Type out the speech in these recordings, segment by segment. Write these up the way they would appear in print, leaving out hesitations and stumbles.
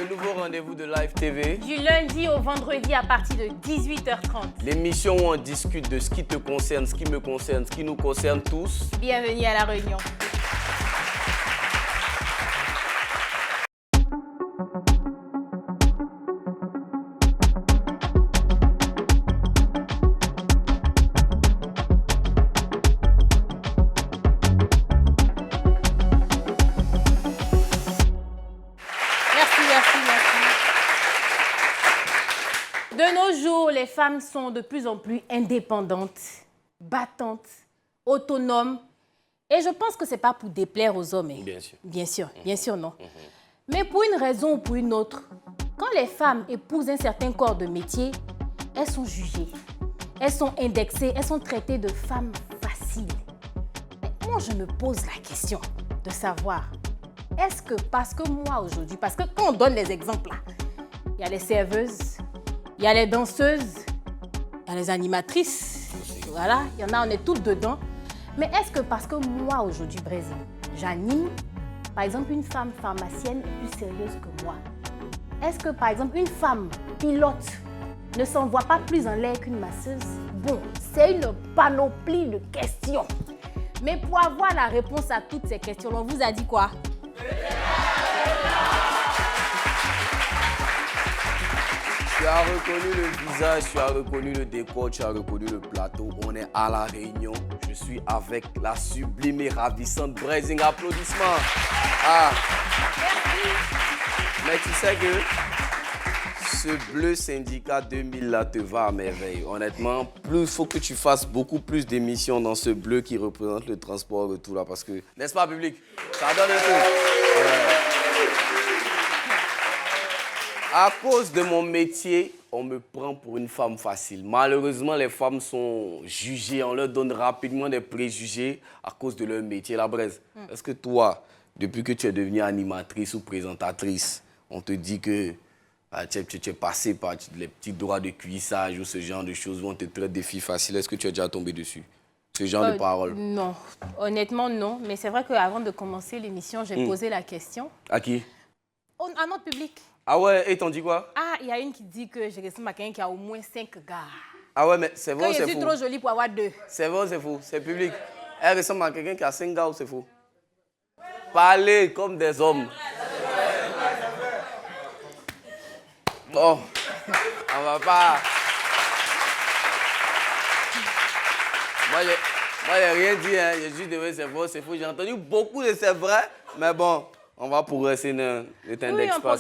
le nouveau rendez-vous de Live TV. Du lundi au vendredi à partir de 18h30. L'émission où on discute de ce qui te concerne, ce qui me concerne, ce qui nous concerne tous. Bienvenue à La Réunion. De nos jours, les femmes sont de plus en plus indépendantes, battantes, autonomes. Et je pense que ce n'est pas pour déplaire aux hommes. Bien sûr. Bien sûr, non. Mais pour une raison ou pour une autre, quand les femmes épousent un certain corps de métier, elles sont jugées, elles sont indexées, elles sont traitées de femmes faciles. Mais moi, je me pose la question de savoir, est-ce que parce que moi aujourd'hui, parce que quand on donne les exemples là, il y a les serveuses, il y a les danseuses, il y a les animatrices, voilà, il y en a, on est toutes dedans. Mais est-ce que parce que moi aujourd'hui, Brésil, j'anime, par exemple, une femme pharmacienne est plus sérieuse que moi? Est-ce que par exemple, une femme pilote ne s'envoie pas plus en l'air qu'une masseuse? Bon, c'est une panoplie de questions. Mais pour avoir la réponse à toutes ces questions, on vous a dit quoi? Tu as reconnu le visage, tu as reconnu le décor, tu as reconnu le plateau. On est à La Réunion. Je suis avec la sublime et ravissante Brésil. Applaudissements. Ah. Mais tu sais que ce bleu syndicat 2000 là te va à merveille. Honnêtement, il faut que tu fasses beaucoup plus d'émissions dans ce bleu qui représente le transport retour là. Parce que, n'est-ce pas, public? Ça donne un peu. À cause de mon métier, on me prend pour une femme facile. Malheureusement, les femmes sont jugées. On leur donne rapidement des préjugés à cause de leur métier. La Braise, est-ce que toi, depuis que tu es devenue animatrice ou présentatrice, on te dit que tu es passé par les petits droits de cuissage ou ce genre de choses où on te traite de filles faciles, est-ce que tu es déjà tombé dessus? Ce genre de paroles? Non, honnêtement non. Mais c'est vrai qu'avant de commencer l'émission, j'ai posé la question. À qui? À notre public. Ah ouais, et t'en dis quoi? Ah, il y a une qui dit que je ressemble à quelqu'un qui a au moins 5 gars. Ah ouais, mais c'est vrai ou c'est faux? Que je suis trop jolie pour avoir 2. C'est vrai ou c'est faux? C'est public. Elle ressemble à quelqu'un qui a 5 gars ou c'est faux? Parlez comme des hommes. Bon, on va pas... Moi, j'ai rien dit, hein. J'ai juste dit c'est vrai, c'est faux. J'ai entendu beaucoup de c'est vrai, mais bon... On va progresser, ne t'indexe pas.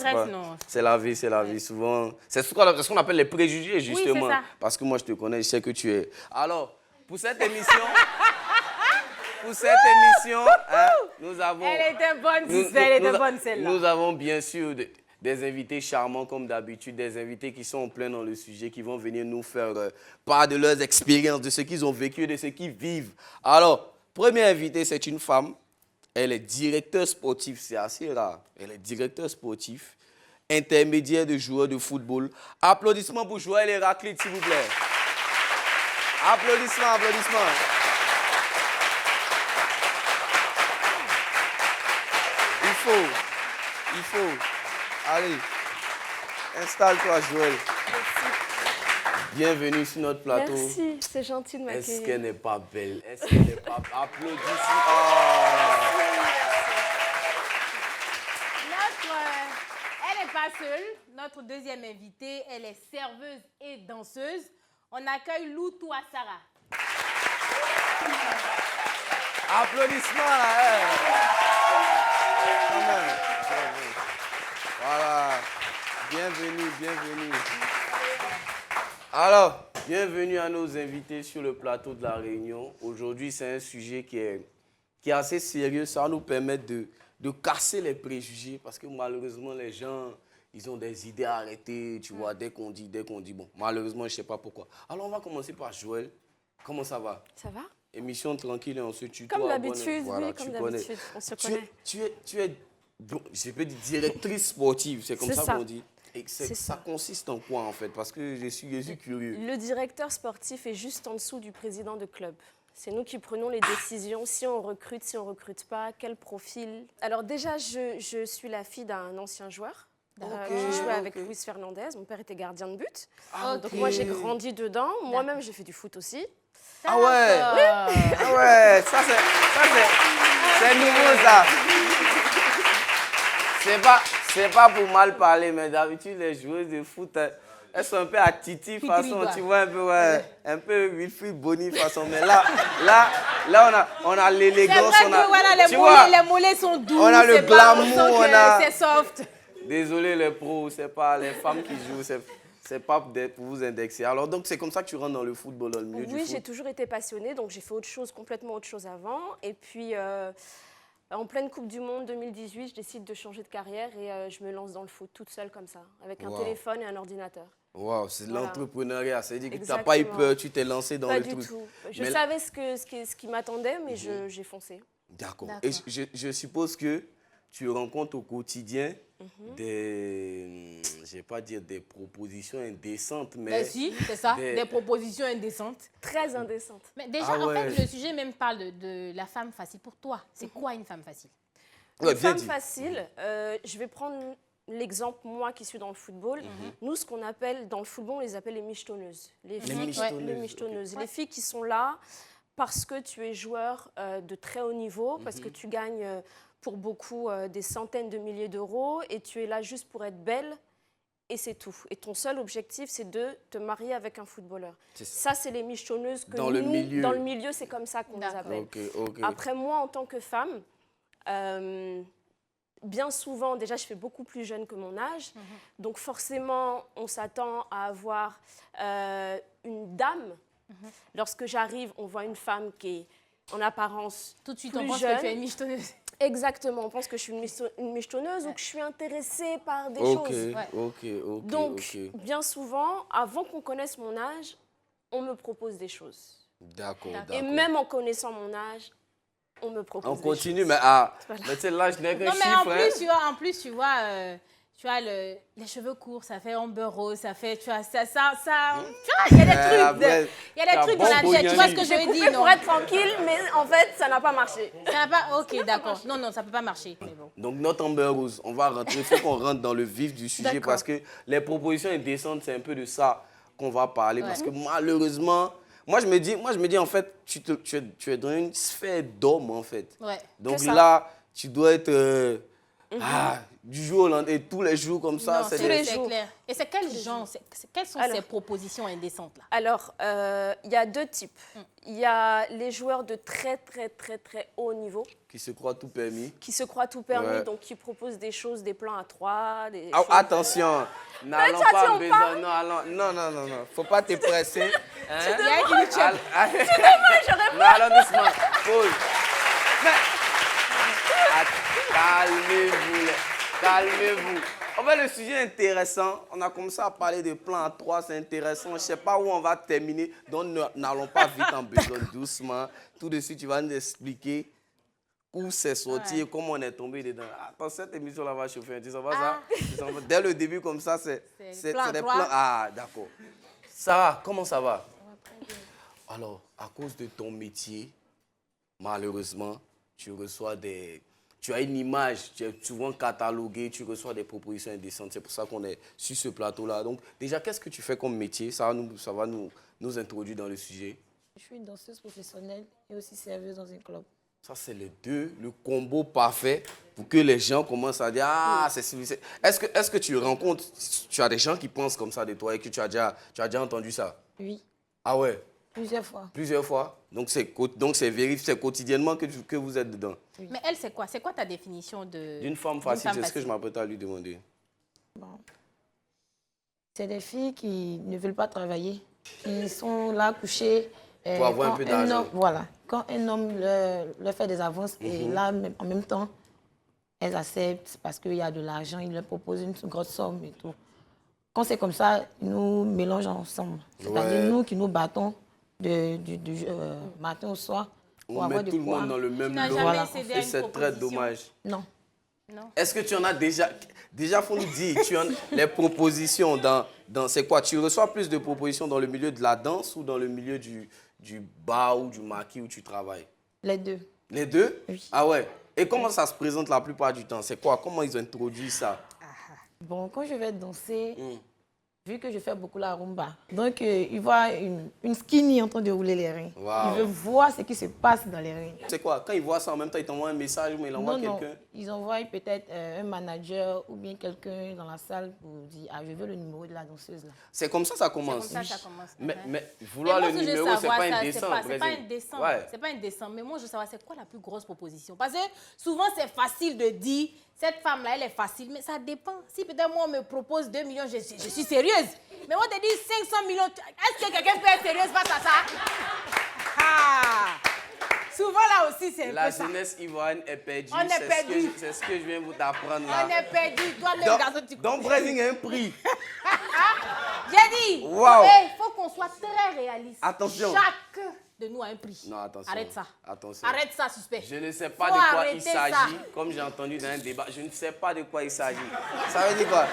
C'est la vie, c'est la vie. Souvent, c'est ce qu'on appelle les préjugés, justement. Oui, parce que moi, je te connais, je sais que tu es. Alors, pour cette émission, hein, nous avons... Elle était bonne, celle-là. Nous avons bien sûr des invités charmants, comme d'habitude, des invités qui sont en plein dans le sujet, qui vont venir nous faire part de leurs expériences, de ce qu'ils ont vécu, de ce qu'ils vivent. Alors, première invitée, c'est une femme. Elle est directeur sportif, c'est assez rare. Elle est directeur sportif, intermédiaire de joueurs de football. Applaudissements pour Joël Héraclite, s'il vous plaît. Applaudissements, applaudissements. Il faut. Allez, installe-toi, Joël. Bienvenue sur notre plateau. Merci, c'est gentil de m'accueillir. Est-ce qu'elle n'est pas belle? Est-ce qu'elle n'est pas... Applaudissements. Oh. Elle n'est pas seule. Notre deuxième invitée, elle est serveuse et danseuse. On accueille Loutou Assara. Applaudissements là. Quand même. Voilà. Bienvenue. Alors, bienvenue à nos invités sur le plateau de La Réunion. Aujourd'hui, c'est un sujet qui est assez sérieux. Ça va nous permettre de casser les préjugés parce que malheureusement, les gens, ils ont des idées arrêtées, tu vois, dès qu'on dit. Bon, malheureusement, je ne sais pas pourquoi. Alors, on va commencer par Joël. Comment ça va? Ça va? Émission tranquille et on se tutoie. Comme d'habitude, voilà, oui, comme d'habitude, on se connaît. Tu es bon, je peux dire directrice sportive, c'est comme ça qu'on dit. Et ça consiste en quoi, en fait? Parce que je suis curieux. Le directeur sportif est juste en dessous du président de club. C'est nous qui prenons les décisions, si on recrute pas, quel profil. Alors déjà, je suis la fille d'un ancien joueur. J'ai joué avec Luis Fernandez. Mon père était gardien de but. Ah, Donc moi, j'ai grandi dedans. Moi-même, j'ai fait du foot aussi. Ah ouais. Ah ouais, c'est nouveau ça. C'est pas pour mal parler, mais d'habitude, les joueuses de foot, elles sont un peu à Titi façon, tu vois, un peu Wilfried Bony façon. Mais là, on a l'élégance. C'est vrai que voilà, les mollets sont doux. On a le glamour, c'est soft. Désolé les pros, c'est pas les femmes qui jouent, c'est pas pour vous indexer. Alors donc c'est comme ça que tu rentres dans le football, dans le milieu du foot. Oui, j'ai toujours été passionnée, donc j'ai fait complètement autre chose avant. Et puis en pleine Coupe du Monde 2018, je décide de changer de carrière et je me lance dans le foot toute seule comme ça, avec un téléphone et un ordinateur. Waouh, c'est de l'entrepreneuriat, c'est-à-dire que tu n'as Exactement. pas eu peur, tu t'es lancé dans le truc. Pas du tout. Je savais ce qui m'attendait, mais j'ai foncé. D'accord. Et je suppose que tu rencontres au quotidien je vais pas dire des propositions indécentes, mais si, c'est ça, des propositions indécentes. Très indécentes. Mais déjà, en fait, le sujet même parle de la femme facile. Pour toi, c'est quoi une femme facile? Une femme facile, je vais prendre l'exemple, moi qui suis dans le football. Nous, ce qu'on appelle dans le football, on les appelle les michetonneuses. Les michetonneuses. Les filles qui sont là parce que tu es joueur de très haut niveau, parce que tu gagnes pour beaucoup des centaines de milliers d'euros et tu es là juste pour être belle et c'est tout. Et ton seul objectif, c'est de te marier avec un footballeur. Ça, c'est les michetonneuses que dans le milieu, c'est comme ça qu'on les appelle. Après, moi, en tant que femme, bien souvent, déjà, je fais beaucoup plus jeune que mon âge. Donc, forcément, on s'attend à avoir une dame. Lorsque j'arrive, on voit une femme qui est en apparence tout de suite, plus on pense jeune. que tu es une michetonneuse. Exactement, on pense que je suis une michetonneuse ou que je suis intéressée par des choses. Donc, bien souvent, avant qu'on connaisse mon âge, on me propose des choses. D'accord. Et même en connaissant mon âge, on me propose des choses. On continue, mais tu sais, là, je n'ai qu'un chiffre. En plus, tu vois, tu as les cheveux courts, ça fait amber rose, ça fait, tu vois, tu vois, il y a des trucs dans la tête, tu vois ce que je veux dire, pour être tranquille, mais en fait, ça n'a pas marché. Ça n'a pas, ok, d'accord, non, ça ne peut pas marcher. Mais bon. Donc, notre amber rose, on va rentrer, il faut qu'on rentre dans le vif du sujet parce que les propositions indécentes, c'est un peu de ça qu'on va parler parce que malheureusement, moi je me dis en fait, tu es dans une sphère d'hommes en fait. Donc là, tu dois être... du jour au lendemain, et tous les jours comme ça. C'est clair. Et c'est quel genre, quelles sont ces propositions indécentes là? Alors, il y a deux types. Il y a les joueurs de très haut niveau. Qui se croient tout permis. Donc qui proposent des choses, des plans à trois. Attention, n'allons pas besoin. Non. Faut pas te presser. C'est dommage, j'aurais pas. Non, allons doucement. Pause. Calmez-vous. En fait, le sujet est intéressant. On a commencé à parler de plan à 3, c'est intéressant. Je ne sais pas où on va terminer, donc n'allons pas vite en besogne, doucement. Tout de suite, tu vas nous expliquer où c'est sorti et comment on est tombé dedans. Attends, cette émission-là va chauffer. Tu sais pas ça? Dès le début, comme ça, c'est des plans. Ah, d'accord. Sarah, comment ça va? Alors, à cause de ton métier, malheureusement, tu as une image, tu es souvent catalogué, tu reçois des propositions indécentes. C'est pour ça qu'on est sur ce plateau-là. Donc, déjà, qu'est-ce que tu fais comme métier? Ça va nous introduire dans le sujet. Je suis danseuse professionnelle et aussi serveuse dans un club. Ça, c'est le combo parfait pour que les gens commencent à dire « Ah, c'est celui-ci ». Est-ce que tu rencontres, tu as des gens qui pensent comme ça de toi et que tu as déjà entendu ça? Oui. Ah ouais? Plusieurs fois. Plusieurs fois? Donc, c'est quotidiennement que vous êtes dedans? Oui. Mais elle, c'est quoi? C'est quoi ta définition d'une femme facile? C'est ce que je m'apprête à lui demander. Bon. C'est des filles qui ne veulent pas travailler, qui sont là couchées. Pour avoir un peu d'argent. Voilà. Quand un homme leur fait des avances, et là, en même temps, elles acceptent parce qu'il y a de l'argent, il leur propose une grosse somme et tout. Quand c'est comme ça, nous mélangeons ensemble. C'est-à-dire nous qui nous battons du matin au soir. On met tout le monde dans le même lot. Et c'est très dommage. Non. Est-ce que tu en as déjà faut nous dire, les propositions c'est quoi? Tu reçois plus de propositions dans le milieu de la danse ou dans le milieu du bar ou du maquis où tu travailles? Les deux. Les deux? Oui. Ah ouais. Et comment ça se présente la plupart du temps? C'est quoi? Comment ils ont introduit ça? Bon, quand je vais danser, vu que je fais beaucoup la rumba, donc il voit une skinny en train de rouler les reins. Wow. Il veut voir ce qui se passe dans les reins. C'est quoi? Quand ils voient ça en même temps, ils t'envoient un message ou ils envoient quelqu'un? Non, ils envoient peut-être un manager ou bien quelqu'un dans la salle pour dire « Ah, je veux le numéro de la danseuse là. » C'est comme ça commence. C'est comme ça commence. Mais vouloir le numéro, c'est pas indécent. C'est pas indécent. Ouais. C'est pas indécent. Mais moi, je veux savoir, c'est quoi la plus grosse proposition? Parce que souvent, c'est facile de dire, cette femme-là, elle est facile. Mais ça dépend. Si peut-être moi, on me propose 2 millions, je suis sérieuse. Mais moi, on te dit 500 millions. Est-ce que quelqu'un peut être sérieuse face à ça? Ah! Souvent, là aussi, c'est un La peu ça. jeunesse ivoirienne est perdue. On est perdu. C'est ce que je viens vous t'apprendre là. On est perdu. Toi-même, garçon, tu Donc, Brésil a un prix. J'ai dit, Wow. il faut qu'on soit très réaliste. Attention. Chaque de nous a un prix. Non, attention. Arrête ça. Attention. Arrête ça, suspect. Je ne sais pas Faut de quoi il arrêter s'agit, ça. comme j'ai entendu dans un débat. Je ne sais pas de quoi il s'agit. Ça veut dire quoi?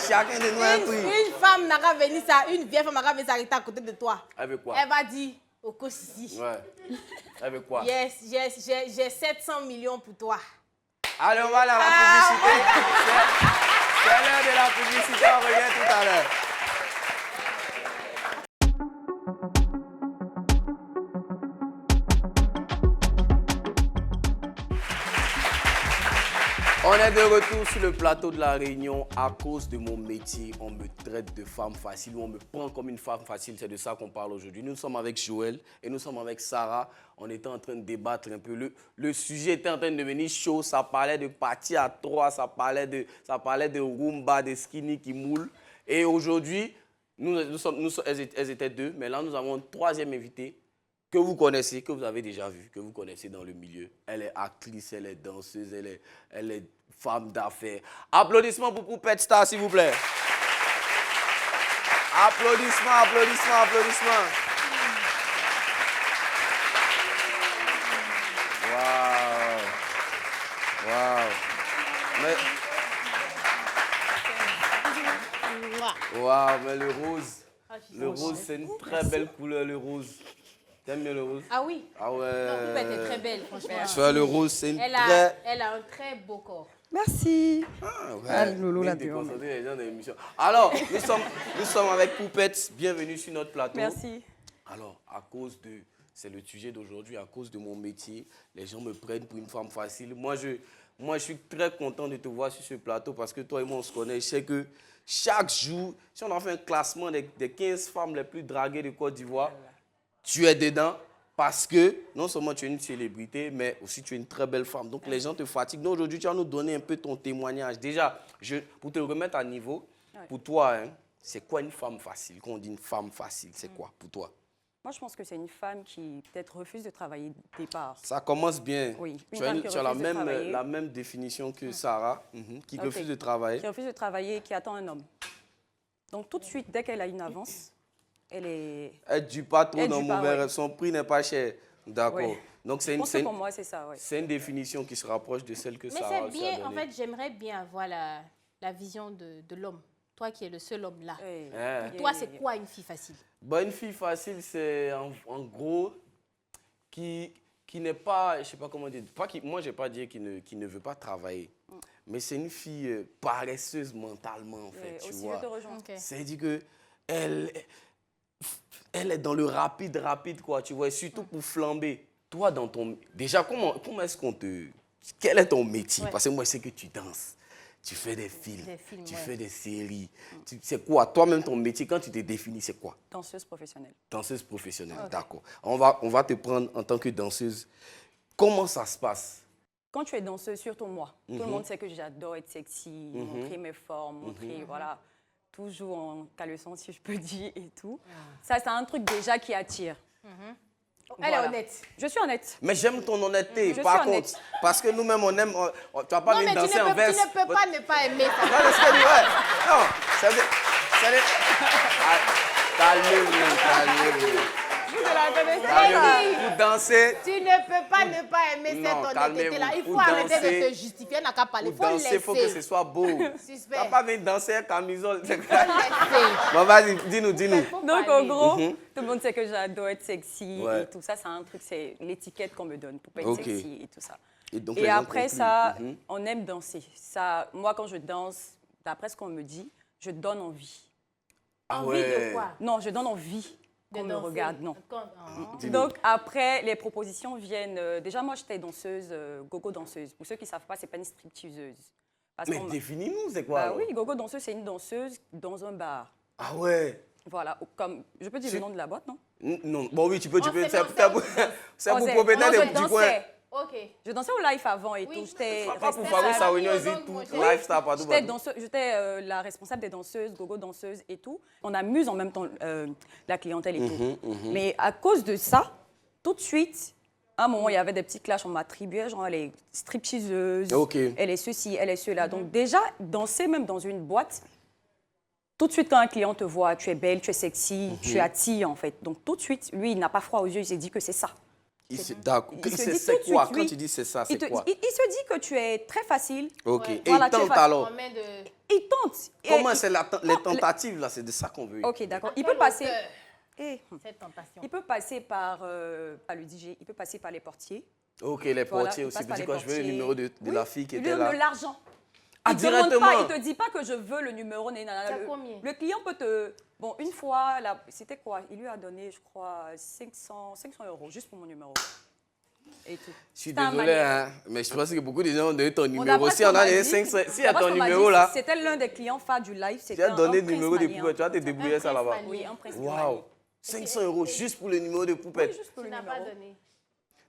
Chacun de nous a un prix. Une femme n'a qu'à venir, une vieille femme n'a qu'à venir s'arrêter à côté de toi. Avec quoi? Elle va dire, au Kossi, Ouais. Avec quoi? yes, j'ai 700 millions pour toi. Allez, on va aller à la publicité. C'est l'heure de la publicité, on revient tout à l'heure. On est de retour sur le plateau de La Réunion. À cause de mon métier, on me traite de femme facile ou on me prend comme une femme facile. C'est de ça qu'on parle aujourd'hui. Nous sommes avec Joël et nous sommes avec Sarah. On était en train de débattre un peu. Le sujet était en train de devenir chaud. Ça parlait de partie à 3, ça parlait de rumba, de skinny qui moule. Et aujourd'hui, elles étaient 2, mais là nous avons une 3e invitée que vous connaissez, que vous avez déjà vu, que vous connaissez dans le milieu. Elle est actrice, elle est danseuse, elle est femme d'affaires. Applaudissements pour Poupette Star, s'il vous plaît. Applaudissements, applaudissements, applaudissements. Waouh. Waouh. Waouh, mais le rose, c'est une très belle couleur, le rose. T'aimes bien le rose? Ah oui? Ah ouais. Non, Poupette est très belle, franchement. Tu vois, le rose, c'est une Elle a un très beau corps. Merci. Ah, ouais. Ah, Loulou, la déconcentrer les gens de l'émission. Alors, nous sommes avec Poupette. Bienvenue sur notre plateau. Merci. Alors, c'est le sujet d'aujourd'hui, à cause de mon métier, les gens me prennent pour une femme facile. Moi, je suis très content de te voir sur ce plateau parce que toi et moi, on se connaît. Je sais que chaque jour, si on a fait un classement des 15 femmes les plus draguées de Côte d'Ivoire, tu es dedans parce que non seulement tu es une célébrité, mais aussi tu es une très belle femme. Donc les gens te fatiguent. Donc aujourd'hui, tu vas nous donner un peu ton témoignage. Déjà, pour te remettre à niveau, pour toi, hein, c'est quoi une femme facile? Quand on dit une femme facile, c'est quoi pour toi? Moi, je pense que c'est une femme qui peut-être refuse de travailler au départ. Ça commence bien. Oui. Tu as la même définition que Sarah, qui refuse de travailler. Qui refuse de travailler et qui attend un homme. Donc tout de suite, dès qu'elle a une avance, elle ne dure pas trop dans mauvais rêve. Son prix n'est pas cher. D'accord. Oui. Donc pour moi, c'est ça. Oui. C'est une définition qui se rapproche de celle que Mais Sarah c'est bien, a donnée. en fait, j'aimerais bien avoir la vision de l'homme. Toi qui es le seul homme là. Oui. Pour toi, c'est quoi une fille facile? Une fille facile, c'est en gros qui n'est pas, je ne sais pas comment dire, moi je n'ai pas dit qui ne veut pas travailler. Mais c'est une fille paresseuse mentalement, en fait, tu vois. Je te rejoins. Okay. C'est-à-dire que elle est dans le rapide, quoi, tu vois, et surtout pour flamber. Toi, déjà, comment est-ce qu'on te... Quel est ton métier? Ouais. Parce que moi, je sais que tu danses, tu fais des films, tu ouais. fais des séries. C'est quoi? Toi-même, ton métier, quand tu te définis, c'est quoi? Danseuse professionnelle. Danseuse professionnelle, Okay. d'accord. On va te prendre en tant que danseuse. Comment ça se passe? Quand tu es danseuse, surtout moi, tout le monde sait que j'adore être sexy, montrer mes formes, montrer, voilà, toujours en caleçon, si je peux dire, et tout. Ça, c'est un truc déjà qui attire. Elle est honnête. Je suis honnête. Mais j'aime ton honnêteté, Je par suis contre. honnête. Parce que nous-mêmes, on aime... tu vas pas Non, venir mais danser en tu veste. ne peux pas ne pas aimer ça. Non, c'est ouais. Non, ça veut dire... Calmez-vous. Pour danser... Tu ne peux pas ne pas aimer Non, cette honnêteté-là. Il faut pour arrêter danser- de te justifier, n'a qu'à parler. Il Pour faut danser, il faut que ce laisser. soit beau. Tu Suspect. vas pas venir danser en camisole. Il faut laisser. Bon, vas-y, dis-nous. Faut Donc, en parler. gros, tout le monde sait que j'adore être sexy Ouais. et tout ça. C'est un truc, c'est l'étiquette qu'on me donne pour être Ok. sexy et tout ça. Et, donc, Et les gens après concluent. ça, on aime danser. Ça, moi, quand je danse, d'après ce qu'on me dit, je donne envie. Ah Envie de ouais. quoi? Non, je donne envie De qu'on me danser. regarde, non. Dis-nous. Donc après, les propositions viennent... déjà, moi, j'étais danseuse, gogo danseuse. Pour ceux qui ne savent pas, ce n'est pas une stripteaseuse. Parce Mais qu'on- définis-nous, c'est quoi? Bah alors? oui, gogo danseuse, c'est une danseuse dans un bar. Ah ouais. Voilà, comme... Je peux dire le nom de la boîte, non? Non, bon oui, tu peux. On C'est s'est lancé c'est pour On propriétaire se du coin. dansait. Ok. Je dansais au live avant et Oui. tout. J'étais Pas pour responsable- Fabrice Awignon, Oui, c'est donc, tout. moi, Lifestyle partout. J'étais partout. la responsable des danseuses, gogo danseuses et tout. On amuse en même temps la clientèle et tout. Mais à cause de ça, tout de suite, à un moment, il y avait des petits clashs. On m'attribuait, genre, elle est stripteaseuse, Ok. elle est ceci, elle est cela. Donc déjà, danser même dans une boîte, tout de suite, quand un client te voit, tu es belle, tu es sexy, tu attires en fait. Donc tout de suite, lui, il n'a pas froid aux yeux, il s'est dit que c'est ça. D'accord. il se C'est dit c'est tout de quoi? suite, Quand oui. tu dis c'est ça, Il, c'est quoi? il se dit que tu es très facile. Ok. Ouais. Et Voilà, il tu es tente facile. alors. On met de... Il tente. Et Comment il- c'est les tentatives là? C'est de ça qu'on veut. Ok, d'accord. Il Quelle peut passer. hauteur, Eh, cette tentation. il peut passer par le DJ, il peut passer par les portiers. Ok, les Voilà, portiers il aussi. passe par Tu dis les quoi? Je veux le portiers. numéro de Oui, la fille qui il était lui là. donne l'argent. Ah, Il te demande directement? pas, il te dit pas que je veux le numéro. C'est combien? Le client peut te... Bon, une fois, c'était quoi? Il lui a donné, je crois, 500 € juste pour mon numéro. Et tout. Je suis C'était un désolé, manière. hein, mais je pense que beaucoup de gens ont donné ton numéro. d'après Si ce on qu'on a m'a donné dit- 500, si il y a d'après ton ce qu'on m'a numéro dit, là, C'était l'un des clients phares du live. tu as donné le un numéro de prince poupée, tu vas te malien. débrouiller ça là-bas. malien. Oui, un prince Waouh! malien. 500 € juste pour le numéro de Oui, poupette. juste pour Tu le n'as numéro. pas donné.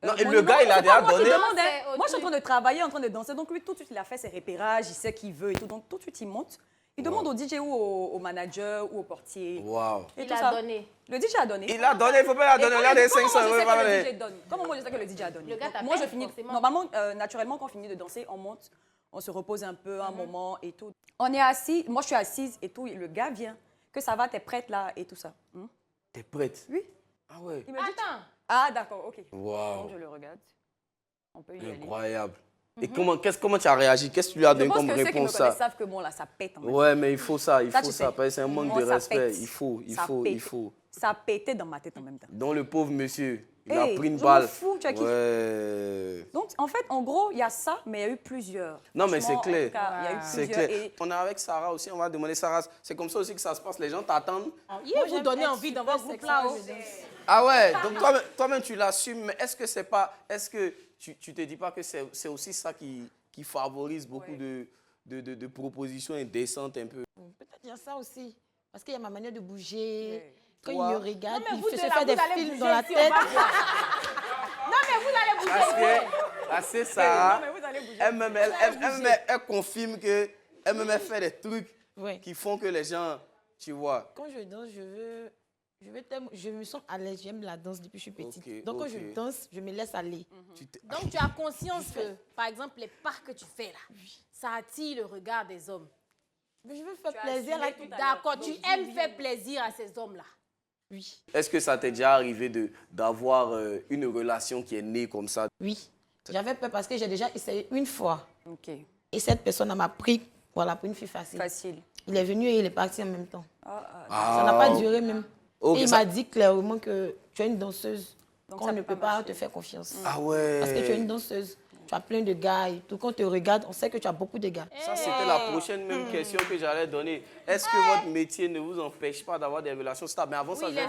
Non, et Mon le gars, numéro, il a c'est déjà pas moi qui donné. demande, hein. C'est Moi, je suis en autre train de travailler, en train de danser. Donc, lui, tout de suite, il a fait ses repérages, il sait qu'il veut et tout. Donc, tout de suite, il monte. Il demande au DJ ou au manager ou au portier. Waouh! Et Il tout a ça. donné. Le DJ a donné. Il a donné, il ne faut pas la donner. Il a donné 500 Comment €. moi, je sais il va que le donner. DJ donne? Comment moi, je sais que le DJ a donné? Le gars Donc, t'appelle, moi, je finis. forcément. Normalement, naturellement, quand on finit de danser, on monte, on se repose un peu, un moment et tout. On est assis, moi, je suis assise et tout. Le gars vient. Que ça va, t'es prête là et tout ça. T'es prête? Oui. Ah ouais. Il me dit. Attends. Ah, d'accord, ok. Waouh! Donc, je le regarde. On peut y aller. Incroyable. Et comment tu as réagi? Qu'est-ce que tu lui as Je donné pense comme que ceux qui me réponse connaissent ça? savent que bon, là, ça pète en même. Ouais, mais il faut ça, Ça, tu sais. parce que c'est un manque Moi, de ça respect. pète. Il faut. pète. Ça a pété dans ma tête en même temps. Donc le pauvre monsieur, il a Hey, pris une je balle. m'en fous, tu as kiffé. Ouais. Donc, en fait, en gros, il y a ça, mais il y a eu plusieurs. Non, mais c'est Franchement, clair. en tout cas, il y a eu C'est plusieurs. clair. Et On est avec Sarah aussi, on va demander Sarah. C'est comme ça aussi que ça se passe. Les gens t'attendent. Il vous donner envie dans votre groupe là. Oh. Ah ouais, donc toi-même tu l'assumes, mais est-ce que c'est pas. Est-ce que tu te dis pas que c'est aussi ça qui favorise beaucoup de propositions indécentes un peu? Peut-être il y a ça aussi. Parce qu'il y a ma manière de bouger. Ouais. Quand Toi? il me regarde, Non, mais il vous se deux, fait là, des vous allez films bouger dans la ici, on tête. va voir. Non, mais vous allez bouger. Parce que Sarah, Non, mais vous allez bouger. elle confirme que elle fait des trucs Ouais. qui font que les gens, tu vois. Quand je danse, je me sens à l'aise. J'aime la danse depuis que je suis petite. Ok, Donc quand je ok. danse, je me laisse aller. Donc tu as conscience que, par exemple, les pas que tu fais là, ça attire le regard des hommes. Mais je veux faire Tu as plaisir à assumé tout à l'heure. D'accord, tu aimes faire plaisir à ces hommes-là. Oui. Est-ce que ça t'est déjà arrivé d'avoir une relation qui est née comme ça? Oui. J'avais peur parce que j'ai déjà essayé une fois. Ok, Et cette personne m'a pris pour une fille facile. facile. Il est venu et il est parti en même temps. Ah, Ça n'a pas duré même. Ok, et il ça- m'a dit clairement que tu es une danseuse. Donc qu'on ça ne peut peut pas pas marcher. te faire confiance. Ah ouais. Parce que tu es une danseuse. Tu as plein de gars et tout. Quand on te regarde, on sait que tu as beaucoup de gars. Ça, c'était la prochaine même question que j'allais donner. Est-ce que votre métier ne vous empêche pas d'avoir des relations stables? Mais avant ça, Oui, je vais les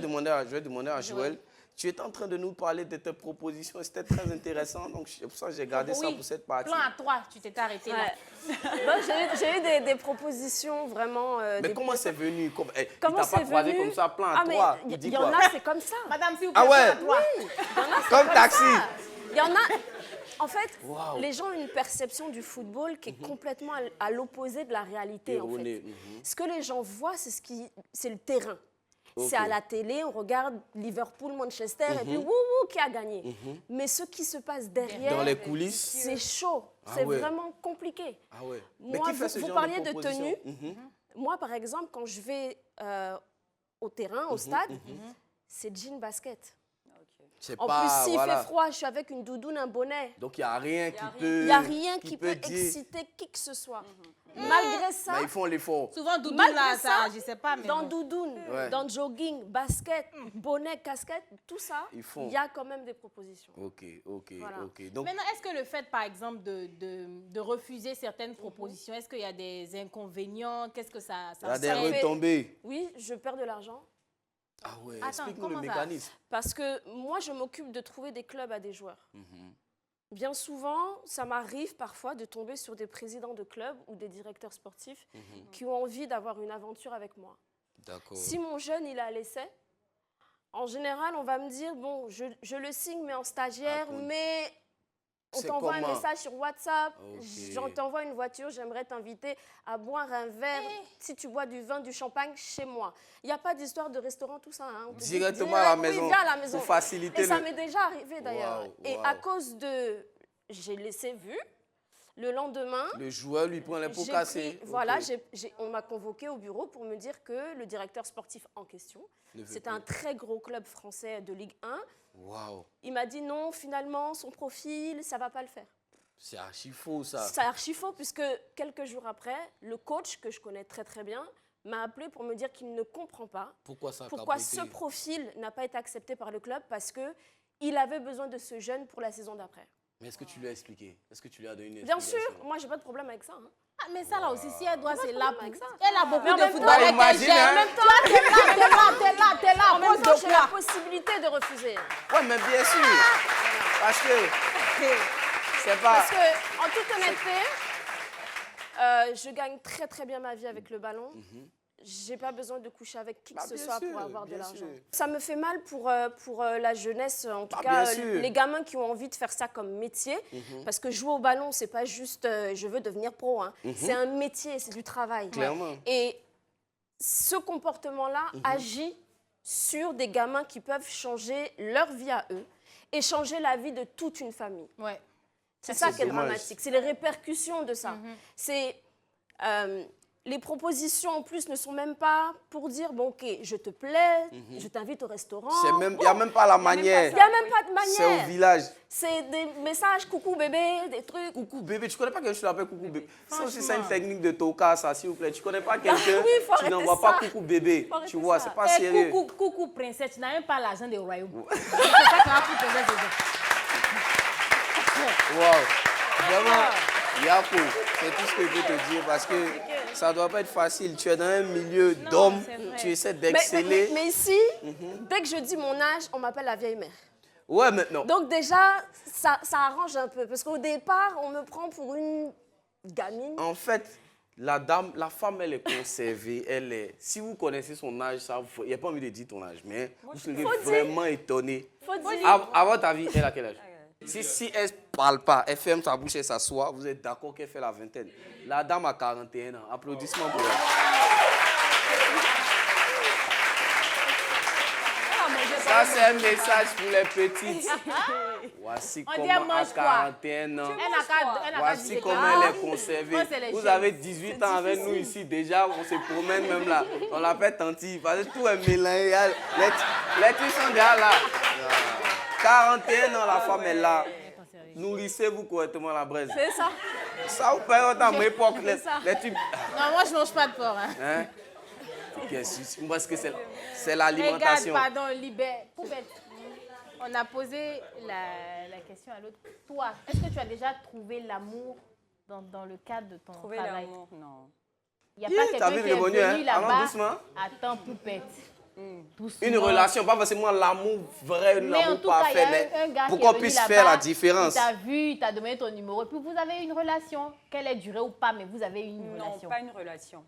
demander, hommes. je vais demander à Joël. Tu étais en train de nous parler de tes propositions. C'était très intéressant. Donc, c'est pour ça que j'ai gardé ça Oui. pour cette partie. Plan à 3, tu t'étais arrêté là. Ouais. Bon, j'ai eu des propositions vraiment. Mais comment c'est venu? Il Comment t'a pas c'est croisé venu? comme ça, plan à Ah, mais trois. il Il dit y en quoi? a, c'est comme ça. Madame, s'il vous Ah plaît, ouais. plan à 3. Il y en a, c'est Comme taxi. ça. Il y en a. En fait, Wow. les gens ont une perception du football qui est complètement à l'opposé de la réalité. En Erroné, fait. Ce que les gens voient, c'est le terrain. Ok. C'est à la télé, on regarde Liverpool, Manchester, et puis wouhou, qui a gagné. Mais ce qui se passe derrière, Dans les coulisses? c'est chaud. Ah c'est ouais. vraiment compliqué. Ah ouais. Mais Moi, qui fait ce vous genre parliez de propositions? tenue. Moi, par exemple, quand je vais au terrain, au stade, c'est jean basket. C'est En pas, plus, s'il voilà. fait froid, je suis avec une doudoune, un bonnet. Donc, il n'y a rien qui peut... Il n'y a rien qui peut dire- exciter qui que ce soit. Malgré ça, Mais ils font l'effort. Souvent, doudou, malgré là, ça, je sais pas, mais dans bon. doudoune, Ouais. dans jogging, basket, bonnet, casquette, tout ça, Ils font. il y a quand même des propositions. Ok, ok, Voilà. ok. Donc, Maintenant, est-ce que le fait, par exemple, de refuser certaines propositions, est-ce qu'il y a des inconvénients? Qu'est-ce que ça il y a des fait- retombées. Oui, je perds de l'argent Ah ouais, Attends, explique-nous le comment ça? mécanisme. parce que moi, je m'occupe de trouver des clubs à des joueurs. Bien souvent, ça m'arrive parfois de tomber sur des présidents de clubs ou des directeurs sportifs qui ont envie d'avoir une aventure avec moi. D'accord. Si mon jeune, il est à l'essai, en général, on va me dire, bon, je le signe, mais en stagiaire, Ah, bon. mais on C'est t'envoie un comment? message sur WhatsApp, Ok. j'en t'envoie une voiture, j'aimerais t'inviter à boire un verre, si tu bois du vin, du champagne, chez moi. Il n'y a pas d'histoire de restaurant, tout ça. Hein. On te dit Directement à la direct, maison, Oui, viens à la maison. pour faciliter Et ça le- m'est déjà arrivé d'ailleurs. Waouh, Et waouh. à cause de... J'ai laissé vu, le lendemain... Le joueur lui prend les pots J'ai cassés. pris- voilà, Ok. on m'a convoqué au bureau pour me dire que le directeur sportif en question, Ne veut c'est plus. un très gros club français de Ligue 1, Waouh, il m'a dit non, finalement, son profil, ça va pas le faire. c'est archi faux ça. C'est archi faux puisque quelques jours après, le coach, que je connais très très bien, m'a appelé pour me dire qu'il ne comprend pas Pourquoi ça a pourquoi capoté? ce profil n'a pas été accepté par le club parce qu'il avait besoin de ce jeune pour la saison d'après. Mais est-ce que tu lui as expliqué? Est-ce que tu lui as donné une Bien explication? sûr, moi j'ai pas de problème avec ça. Hein. Ah, mais ça, là aussi, si elle doit, c'est là pour... avec ça. Elle a beaucoup Mais en de même football temps, avec imagine, elle. hein. En même temps, t'es là, En même temps, j'ai la possibilité de refuser. Ouais, mais bien sûr. Parce que c'est pas... Parce que, en toute honnêteté, je gagne très très bien ma vie avec le ballon. J'ai pas besoin de coucher avec qui que Bah, ce bien soit sûr, pour avoir de bien l'argent. sûr. Ça me fait mal pour la jeunesse, en tout Bah, cas bien sûr. les gamins qui ont envie de faire ça comme métier. Parce que jouer au ballon, c'est pas juste je veux devenir pro. Hein. C'est un métier, c'est du travail. Clairement. Et ce comportement-là agit sur des gamins qui peuvent changer leur vie à eux et changer la vie de toute une famille. Ouais. C'est ça c'est qui est dommage. dramatique. C'est les répercussions de ça. C'est les propositions en plus ne sont même pas pour dire bon ok je te plais, je t'invite au restaurant. Il n'y a même pas la manière. Il n'y a même pas de C'est au manière. village. C'est des messages coucou bébé, des trucs. Coucou bébé, tu connais pas quelqu'un qui l'appelle coucou bébé? Ça aussi, c'est une technique de toka, ça, s'il vous plaît. Tu connais pas quelqu'un Oui, faut qui arrêter n'envoie pas ça. coucou bébé. Faut arrêter Tu vois, ça. c'est pas sérieux. Coucou, princesse, tu n'as même pas l'argent des royaumes. C'est ça qu'on a pour princesse dedans. Waouh. Vraiment, Yapo, c'est tout ce que je peux te dire parce que ça doit pas être facile. Tu es dans un milieu d'hommes, c'est vrai. tu essaies Mais d'exceller. ici, dès que je dis mon âge, on m'appelle la vieille mère. Ouais, maintenant. Donc déjà, ça arrange un peu. Parce qu'au départ, on me prend pour une gamine. En fait, la femme, elle est conservée. Elle est. Si vous connaissez son âge, il n'y a pas envie de dire ton âge, mais vous serez Faut dire. vraiment étonné. Faut dire. À votre avis, elle a quel âge? Si elle ne parle pas, elle ferme sa bouche et s'assoit, vous êtes d'accord qu'elle fait la vingtaine. La dame a 41 ans. Applaudissements pour elle. Ça, c'est un message pour les petites. Voici On dit, comment elle à mange quoi? 41 ans. Elle a Voici comment elle est conservée. Moi, c'est les Vous jeunes. avez 18 ans avec nous ici. Déjà, on se promène même là. On l'appelle Tanti parce que tout est mélangé. Les trucs sont déjà là. 41 ans, la femme est là. Nourrissez-vous correctement la braise. C'est ça. Ça vous paye autant à mon époque. ça. Les trucs. Non, moi, je ne mange pas de porc. Hein. Hein? Parce que c'est Regarde, l'alimentation. pardon, Libère. Poubelle. On a posé la question à l'autre. Toi, est-ce que tu as déjà trouvé l'amour dans le cadre de ton Trouver travail? l'amour, non. Il n'y a Hi, pas t'as quelqu'un vu qui le est bonheur, hein? venu Allons là-bas. doucement. Attends, poupette. Doucement. Une relation, pas forcément l'amour vrai, Mais en l'amour tout cas, il y parfait, a mais un gars pour qui est qu'on venu puisse là-bas, faire la différence. Il t'a vu, il t'a donné ton numéro. Et puis vous avez une relation. Qu'elle ait durée ou pas, mais vous avez une Non, relation. pas une relation.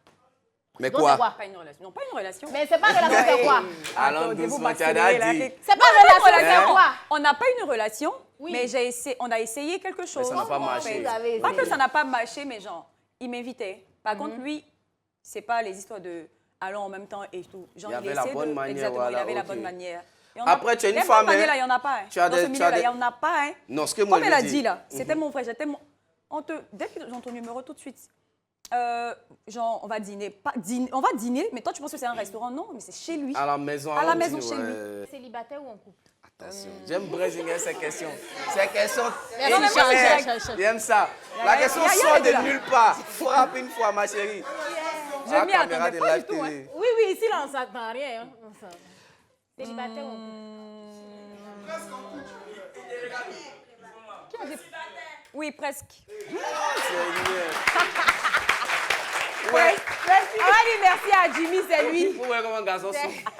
Mais Donc, quoi? c'est quoi? Pas une relation. Non, pas une relation. Mais c'est pas relation, c'est quoi? Allons Attendez, vous doucement, tu as m'accélérez, là. dit. C'est pas relation, c'est Hein? quoi? On n'a pas une relation, Oui. mais on a essayé quelque chose. ça n'a pas En marché. fait. Vous avez Pas que essayé. ça n'a pas marché, mais genre, il m'invitait. Par contre, lui, c'est pas les histoires de allons en même temps et tout. Genre, Il y avait la essaie bonne manière, Exactement, voilà, il avait la ok. bonne manière. Et on Après, tu es une les femme, bonnes manières, hein. là, il n'y en a pas. Hein. Tu as Dans des- ce tu as milieu-là, des- il n'y en a pas. Hein. Non, ce que moi Comme je elle a dis. dit là, c'était mon frère. Dès qu'ils ont ton numéro tout de suite, genre, on va dîner. On va dîner, mais toi, tu penses que c'est un restaurant? Non, mais c'est chez lui. À la maison. À la allons maison, dire, chez lui. ouais. Célibataire ou en couple? Attention, j'aime Brésilien ces questions. Ces questions. Change. J'aime ça. La question sort de nulle part. Frappe une fois, ma chérie. Je m'y attendais pas du tout. Oui, ici, là, on ne s'attend rien. Hein. Célibataire, Oui, presque. Ouais. On va dire merci à Jimmy, c'est lui. Vous voyez comment un garçon souffre.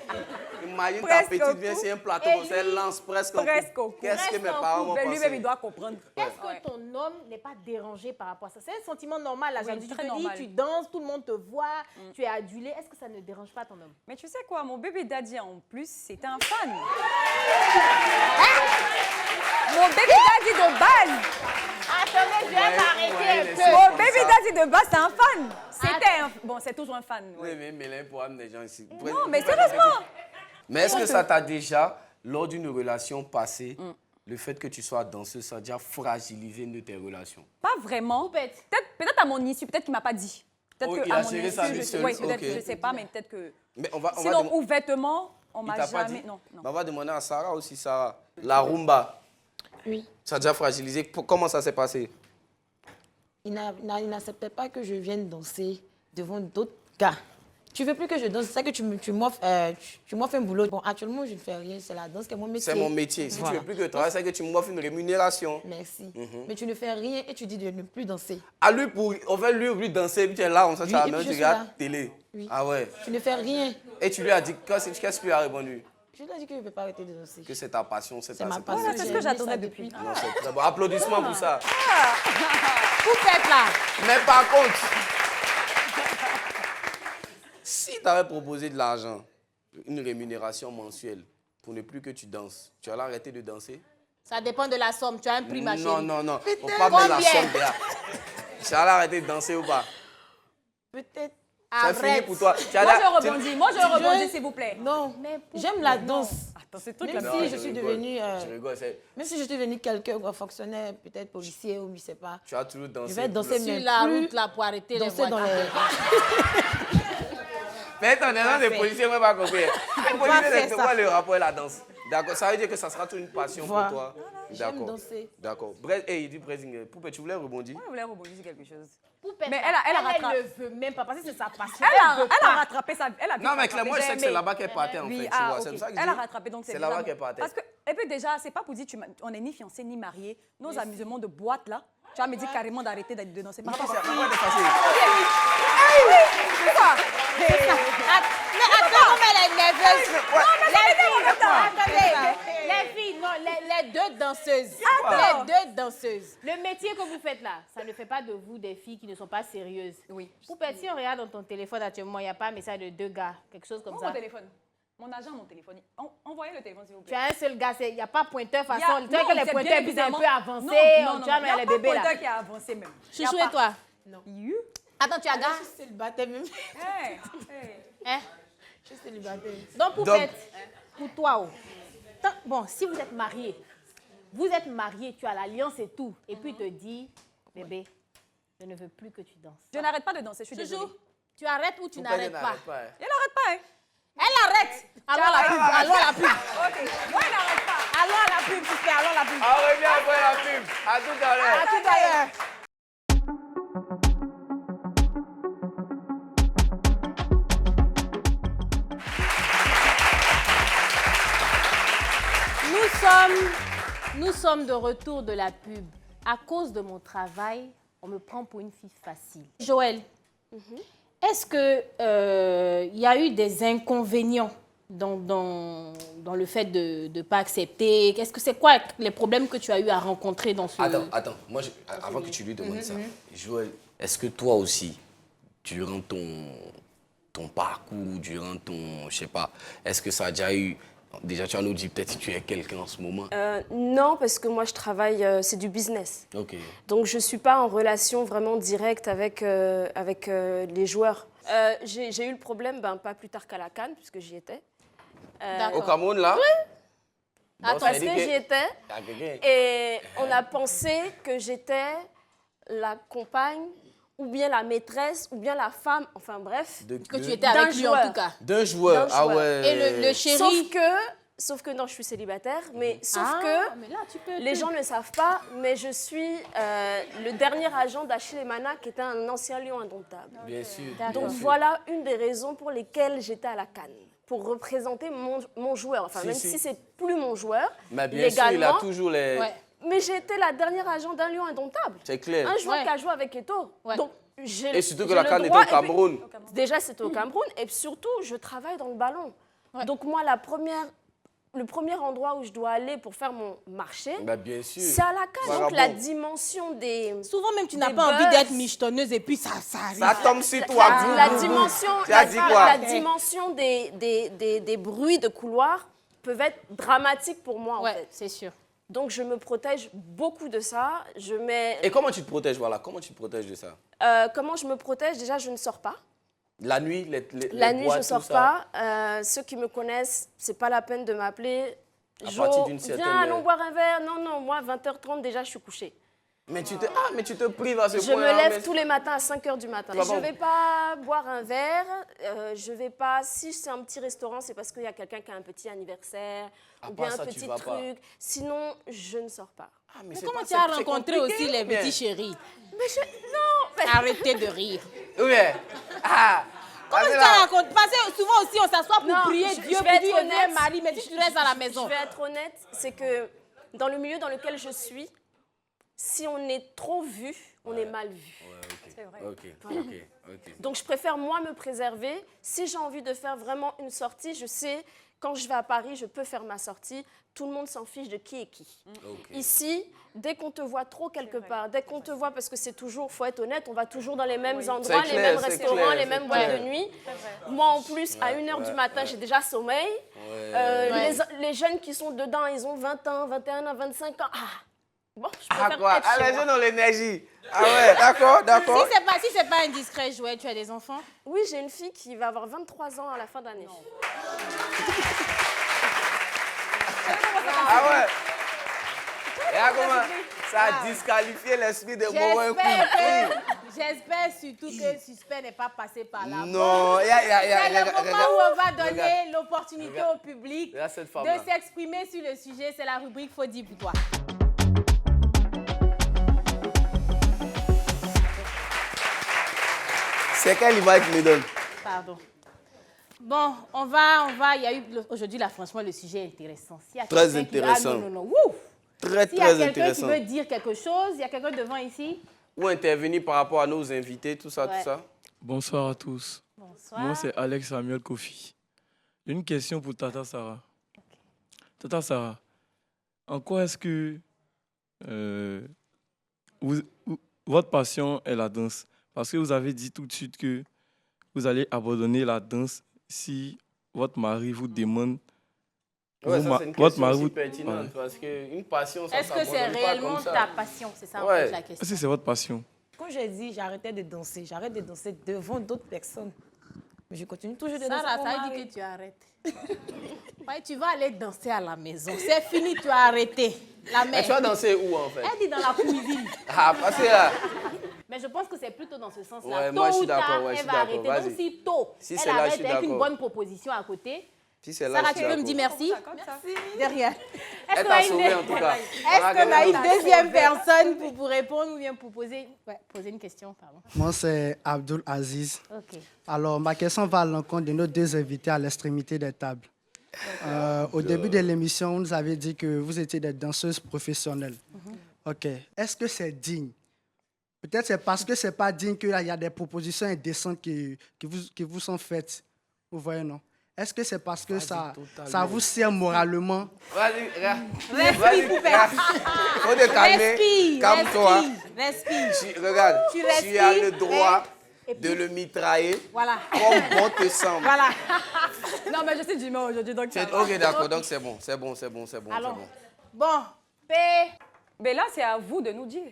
Imagine ta Presque petite au vient cou. sur un plateau, elle lance presque au Presque cou. au cou. Qu'est-ce que mes parents vont Mais penser? lui-même, il doit comprendre. est-ce que ton homme n'est pas dérangé par rapport à ça? C'est un sentiment normal, la jalousie. très Tu te dis, normal. tu danses, tout le monde te voit, tu es adulé. Est-ce que ça ne dérange pas ton homme? Mais tu sais quoi, mon bébé daddy en plus, c'était un fan. Mon bébé daddy de base. Attendez, je vais m'arrêter un peu. Mon bébé daddy de base, c'est un fan. C'était un... Bon, c'est toujours un fan. Oui, mais Mélène pour amener des gens ici. Non, mais sérieusement. Mais est-ce que ça t'a déjà, lors d'une relation passée, le fait que tu sois danseuse, ça a déjà fragilisé une de tes relations? Pas vraiment. Peut-être à mon issue, peut-être qu'il m'a pas dit. Peut-être Oh, que il à a mon géré issue, ça je lui sais, seul. ouais, peut-être, Ok. je sais pas, mais peut-être que. Mais on va Sinon, demander- ouvertement, on Il m'a t'a pas jamais. dit? Non. Bah, on va demander à Sarah aussi, Sarah. La rumba, Oui. ça a déjà fragilisé. Comment ça s'est passé? Il n'acceptait pas que je vienne danser devant d'autres gars. Tu veux plus que je danse, c'est ça que tu m'offres un boulot. Bon, actuellement, je ne fais rien, c'est la danse qui est mon métier. C'est mon métier. Si Voilà. tu veux plus que je travaille, c'est que tu m'offres une rémunération. Merci. Mais tu ne fais rien et tu dis de ne plus danser. À lui, on va lui danser, puis tu es là, on s'en Oui, à la et main, puis tu je suis regardes là. télé. Oui. Ah ouais. Tu ne fais rien. Et tu lui as dit, qu'est-ce que tu lui as répondu? Je lui ai dit que je ne peux pas arrêter de danser. Que c'est ta passion, c'est C'est ta ma c'est passion. Voilà, c'est ce J'ai que aimé j'attendais ça depuis. Non, c'est très bon. Applaudissements pour ça. Coupette là. Mais par contre, si tu avais proposé de l'argent, une rémunération mensuelle, pour ne plus que tu danses, tu allais arrêter de danser? Ça dépend de la somme. Tu as un prix, ma chérie. Non. Faut pas mettre la Combien? somme là. Tu allais arrêter de danser ou pas? Peut-être. C'est fini Arrête. pour toi. Moi, je rebondis, s'il vous plaît. Non. Mais J'aime la danse. Attends, ce truc Même là. si je suis devenue... Je rigole, même si je suis devenue quelqu'un, un fonctionnaire, peut-être policier ou je ne sais pas. tu as toujours dansé. Je vais danser, sur mais la plus route là pour arrêter les danser dans voitures. les... Mais ton élan de policier, moi, pas compris. Les policiers, faire c'est ça. quoi le rapport et la danse? D'accord, ça veut dire que ça sera toujours une passion Voilà. pour toi. J'aime D'accord. danser. D'accord. Il dit Brésil. Poupée, tu voulais rebondir? Moi, je voulais rebondir sur quelque chose. Poupette, Mais là, elle a elle rattrapé. ne veut même pas parce que c'est sa passion. Elle veut a pas. rattrapé ça. Elle a Non, mais rattrapé, Claire, moi, je sais que j'ai c'est aimé. là-bas qu'elle partait, en Oui, fait. Tu ah, vois, ok. c'est pour ça que je Elle dis. a rattrapé, donc c'est C'est déjà là-bas bon. qu'elle partait. Parce que, et puis déjà, c'est pas pour dire on est ni fiancés ni mariés. Nos amusements de boîte là, tu vas me dire carrément d'arrêter de danser. Par rapport à ça. Pourquoi t'es facile? C'est quoi? Mais attends, comme elle est nerveuse. Attendez, les filles, non, les deux danseuses. Les deux danseuses. Le métier que vous faites là, ça ne fait pas de vous des filles qui ne sont pas sérieuses. Oui. Poupette, si on regarde dans ton téléphone actuellement, il n'y a pas un message de deux gars, quelque chose comme Prends ça. mon téléphone. Mon agent, mon téléphone. Envoyez le téléphone, s'il vous Tu plaît. as un seul gars, il n'y a pas pointeur façon. Il y a- Tu sais non, que les c'est pointeurs bien puis un peu évidemment. avancés, Non, tu vois, mais il y a les pas bébés là. pointeur qui a avancé même. Il y a Chouchou et pas. toi? You? Attends, tu as Je gars? suis célibataire même. Hey, hey. Hein? Je suis célibataire. Donc, Poupette, pour toi, bon, si vous êtes mariés, tu as l'alliance et tout, et puis il te dit, bébé, je ne veux plus que tu danses. Je n'arrête pas de danser, je suis désolée. Chouchou, tu arrêtes ou tu Poupée, n'arrêtes pas? n'arrête pas. Hein. Elle n'arrête pas, hein? Elle arrête. Allons à la pub, allons à la pub. Ok. Moi, elle n'arrête pas. Allons à la pub, s'il te plaît, allons à la pub. On revient après la pub. À tout à l'heure. À tout à l'heure. Nous sommes de retour de la pub. À cause de mon travail, on me prend pour une fille facile. Joël, est-ce que y a eu des inconvénients dans le fait de ne pas accepter? Est-ce que c'est quoi les problèmes que tu as eu à rencontrer dans ce... Attends. Moi, avant que tu lui demandes ça, Joël, est-ce que toi aussi, durant ton parcours, durant ton, je sais pas, est-ce que ça a déjà eu... Déjà, tu as nous dit peut-être si tu es quelqu'un en ce moment. Non, parce que moi, je travaille, c'est du business. Ok. Donc, je ne suis pas en relation vraiment directe avec les joueurs. J'ai eu le problème, pas plus tard qu'à la CAN, puisque j'y étais. Au Cameroun, là? Bon, Attends, ça Parce veut que dire j'y étais. Ah, quelqu'un. Et on a pensé que j'étais la compagne, ou bien la maîtresse, ou bien la femme, enfin bref. Que tu étais avec lui en tout cas. D'un joueur. D'un Ah joueur. ouais. Et le chéri... Sauf que non, je suis célibataire, mais sauf mais là, tu peux, les gens ne le savent pas, mais je suis le dernier agent d'Achille Emana, qui était un ancien lion indomptable. Bien sûr. Donc voilà une des raisons pour lesquelles j'étais à la CAN, pour représenter mon joueur. Enfin, même si c'est plus mon joueur, mais bien sûr, il a toujours les... Ouais. Mais j'ai été la dernière agent d'un lion indomptable. C'est clair. Un joueur qui a joué avec Eto'o. Donc, et surtout que la CAN était au Cameroun. Déjà, c'était au Cameroun. Et surtout, je travaille dans le ballon. Donc moi, le premier endroit où je dois aller pour faire mon marché, bien sûr. c'est à la CAN. Donc la dimension des... Souvent même, tu n'as pas envie d'être michetonneuse et puis ça arrive. Ça tombe sur toi. La dimension, Tu as dit quoi? la dimension des bruits de couloir peuvent être dramatiques pour moi, en fait. C'est sûr. Donc je me protège beaucoup de ça. Je mets... Et comment tu te protèges, voilà? Comment tu te protèges de ça? Comment je me protège? Déjà, je ne sors pas. La nuit, La nuit, je ne sors ça. pas. Ceux qui me connaissent, c'est pas la peine de m'appeler. À partir d'une certaine viens, allons heure. boire un verre. Non, non, moi, 20h30, déjà, je suis couchée. Mais tu te prives à ce point. Je me lève tous les matins à 5h du matin. Pas Je bon. ne vais pas boire un verre. Je vais pas... Si c'est un petit restaurant, c'est parce qu'il y a quelqu'un qui a un petit anniversaire ou bien part un ça, tu petit vas pas. truc. Sinon, je ne sors pas. Ah, Mais c'est comment pas- tu as c'est rencontré compliqué, aussi les ou bien? petits chéris? Mais non, Arrêtez de rire. Oui. Ah. Comment tu as rencontré? Parce que souvent aussi, on s'assoit pour Non, prier je Dieu, vais pour être dire honnête. Marie, mais si tu restes à la maison. Je vais être honnête, c'est que dans le milieu dans lequel je suis, si on est trop vu, on est mal vu. C'est vrai. Ok. Donc je préfère moi me préserver. Si j'ai envie de faire vraiment une sortie, je sais, quand je vais à Paris, je peux faire ma sortie. Tout le monde s'en fiche de qui est qui. Ici, dès qu'on te voit trop quelque part, dès qu'on te voit, parce que c'est toujours, faut être honnête, on va toujours dans les mêmes endroits, C'est les clair, mêmes c'est restaurants, clair, les c'est mêmes boîtes clair. de nuit. Moi, en plus, à 1h du matin, j'ai déjà sommeil. Les jeunes qui sont dedans, ils ont 20 ans, 21 ans, 25 ans. Ah, bon, je Ah préfère quoi? être Ah, chez les moi. jeunes ont l'énergie. Ah ouais, d'accord. Si c'est pas indiscret, Joël, tu as des enfants? Oui, j'ai une fille qui va avoir 23 ans à la fin d'année. Ah ouais. Et là, comment ça a disqualifié l'esprit de boire un coup? J'espère surtout que le suspect n'est pas passé par là. Non, C'est le moment où on va donner regarde. l'opportunité au public Regarde cette de femme-là. s'exprimer sur le sujet. C'est la rubrique Faut dire pour toi. C'est quelle image tu me donnes? Pardon. Bon, on va. Il y a eu aujourd'hui, là, franchement, le sujet est intéressant. S'il y a Très quelqu'un qui- intéressant. non. Wouh! Très S'il y a quelqu'un qui intéressant. veut dire quelque chose, il y a quelqu'un devant ici. Ou intervenir par rapport à nos invités, tout ça, Ouais. tout ça. Bonsoir à tous. Bonsoir. Moi, c'est Alex Samuel Kofi. J'ai une question pour Tata Sarah. Tata Sarah, en quoi est-ce que votre passion est la danse? Parce que vous avez dit tout de suite que vous allez abandonner la danse si votre mari vous demande. Ouais, vous ça, ma- c'est une votre question mari aussi vous- pertinente Ouais. parce qu'une passion, ça Est-ce que c'est s'abandonne pas réellement comme ça. ta passion? C'est ça, en Ouais. fait, la Est-ce question. que c'est votre passion? Quand j'ai dit j'arrêtais de danser, j'arrête de danser devant d'autres personnes. Mais je continue toujours de danser. Sarah, pour ça mon veut mari. dire que tu arrêtes. Ouais, tu vas aller danser à la maison. C'est fini, tu as arrêté. La Mais mère. tu vas danser où en fait? Elle dit dans la cuisine. Ah, parce que là, Mais je pense que c'est plutôt dans ce sens-là. Ouais, Tôt moi, je suis ou tard, d'accord, ouais, je elle suis va d'accord, arrêter. vas-y. Donc si tôt, Si elle c'est là, je arrête suis avec une d'accord. bonne proposition à côté. si c'est là, Sarah, je tu suis peux me dire d'accord. merci? Derrière. Est-ce Elle qu'on t'a a une, sauvé en tout cas. est-ce qu'on a une deuxième personne pour répondre ou bien pour poser une question, pardon. Moi, c'est Abdul Aziz. Ok. Alors, ma question va à l'encontre de nos deux invités à l'extrémité des tables. Au début de l'émission, vous nous avez dit que vous étiez des danseuses professionnelles. OK. Est-ce que c'est digne? Peut-être c'est parce que c'est pas digne qu'il y a des propositions indécentes qui vous sont faites. Vous voyez, non? Est-ce que c'est parce que ça vous sert moralement? Vas-y, regarde. Respire, poupée. Faut te calmer. Respire, Calme-toi. respire. Regarde, Tu tu as respires, le droit et de le mitrailler Voilà. comme bon te semble. Voilà. Non, mais je suis d'humeur aujourd'hui, donc ça C'est- va. Ok, d'accord, donc c'est bon. Alors, bon. bon, P. Mais là, c'est à vous de nous dire.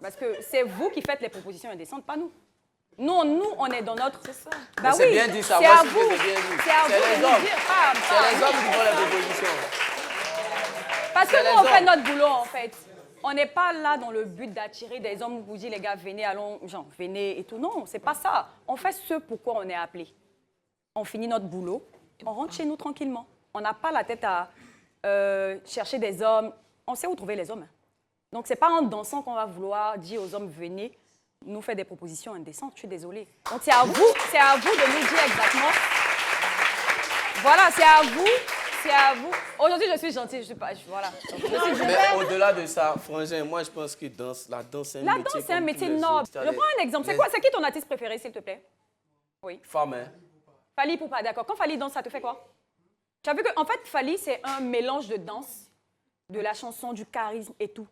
Parce que c'est vous qui faites les propositions indécentes, pas nous. Nous, on est dans notre... C'est ça. Bah Mais c'est oui, bien dit, ça. c'est Moi à aussi, vous. c'est bien dit. C'est à C'est vous les de nous hommes. dire. C'est les hommes qui font les propositions. Parce c'est que les nous, on fait hommes. notre boulot, en fait. On n'est pas là dans le but d'attirer des hommes, vous dire, les gars, venez, allons, genre, venez et tout. Non, c'est pas ça. On fait ce pourquoi on est appelé. On finit notre boulot, on rentre chez nous tranquillement. On n'a pas la tête à chercher des hommes. On sait où trouver les hommes. Hein. Donc, ce n'est pas en dansant qu'on va vouloir dire aux hommes, venez nous faire des propositions indécentes. Je suis désolée. Donc, c'est à vous de nous dire exactement. Voilà, c'est à vous. C'est à vous. Aujourd'hui, je suis gentille, je suis pas. Voilà. Mais au-delà de ça, Frangin, moi, je pense que la danse, c'est un métier. La danse, c'est un comme métier tous les noble. autres. Je prends un exemple. C'est qui ton artiste préféré, s'il te plaît? Oui. Femme, hein? Fally Ipupa, d'accord. Quand Fally danse, ça te fait quoi? Tu as vu qu'en fait, Fally, c'est un mélange de danse, de la chanson, du charisme et tout.